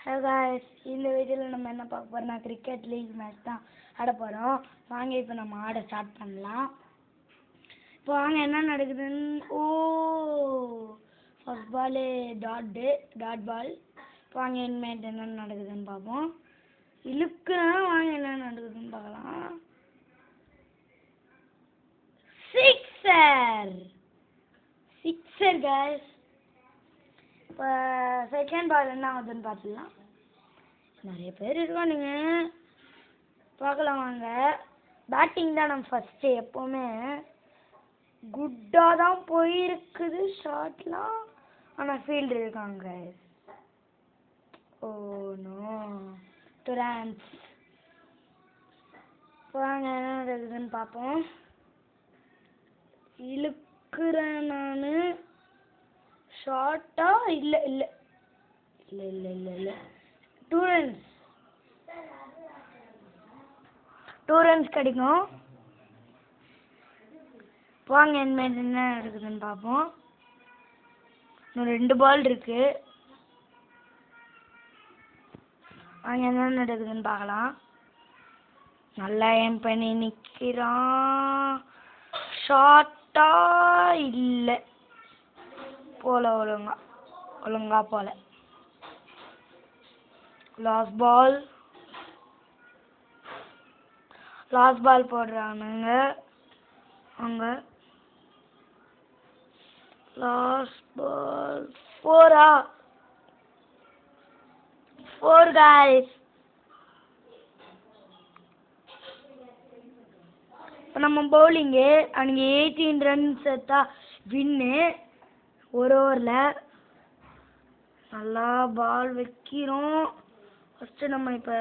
Hello guys, இந்த வீடியோவில் நம்ம என்ன பார்க்க போகிறோம்னா கிரிக்கெட் லீக் மேட்ச் தான் ஆட போகிறோம். வாங்க இப்போ நம்ம ஆட ஸ்டார்ட் பண்ணலாம். இப்போ வாங்க என்ன நடக்குதுன்னு. First ball dot ball. இப்போ வாங்க இனிமேட் என்ன நடக்குதுன்னு பார்ப்போம். இழுக்குனா வாங்க என்ன நடக்குதுன்னு பார்க்கலாம். Sixer guys. இப்போ செகண்ட் பால் என்ன ஆகுதுன்னு பார்த்துக்கலாம். நிறைய பேர் இருக்கானுங்க, பார்க்கலாம் வாங்க. பேட்டிங் தான் நம்ம ஃபஸ்ட்டு. எப்போவுமே குட்டாக தான் போயிருக்குது ஷாட்லாம், ஆனால் ஃபீல்டு இருக்காங்க. Oh no, 2 runs. இப்போ வாங்க என்ன நடக்குதுன்னு பார்ப்போம். இழுக்கிறேன் நான். ஷார்ட்டா இல்லை இல்லை இல்லை இல்லை இல்லை இல்லை 2 runs. 2 runs கிடைக்கும். வாங்க இனிமேல் என்ன நடக்குதுன்னு பார்ப்போம். இன்னும் 2 பால் இருக்கு. வாங்க என்ன நடக்குதுன்னு பார்க்கலாம். நல்லா ஏம் பண்ணி நிற்கிறான். ஷார்ட்டா இல்லை, போல ஒழுங்கா போல. லாஸ்ட் பால் போடுறானுங்க அங்க. Last ball 4 guys. இப்போ நம்ம பவுலிங்கு அன்றைக்கி 18 runs எடுத்தா வின்னு. ஒரு ஓவரில் நல்லா பால் வைக்கிறோம். ஃபஸ்ட்டு நம்ம இப்போ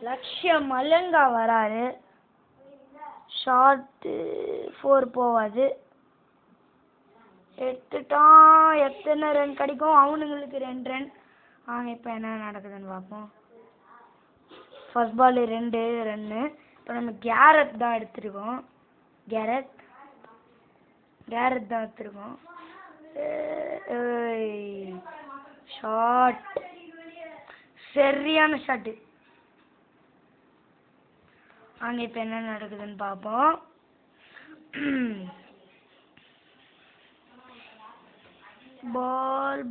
லக்ஷ்ய மலங்கா வராரு. ஷார்ட்டு 4 போவாது. எடுத்துட்டான். எத்தனை ரன் கிடைக்கும்? அவனுங்களுக்கு 2 run. வாங்க இப்போ என்ன நடக்குதுன்னு பார்ப்போம். First ball 2 run. இப்போ நம்ம கேரட் தான் எடுத்துருக்கோம். கேரட் தான் எடுத்துருக்கோம். ஷாட், சரியான ஷாட்டு. வாங்க இப்போ என்ன நடக்குதுன்னு பார்ப்போம். பால்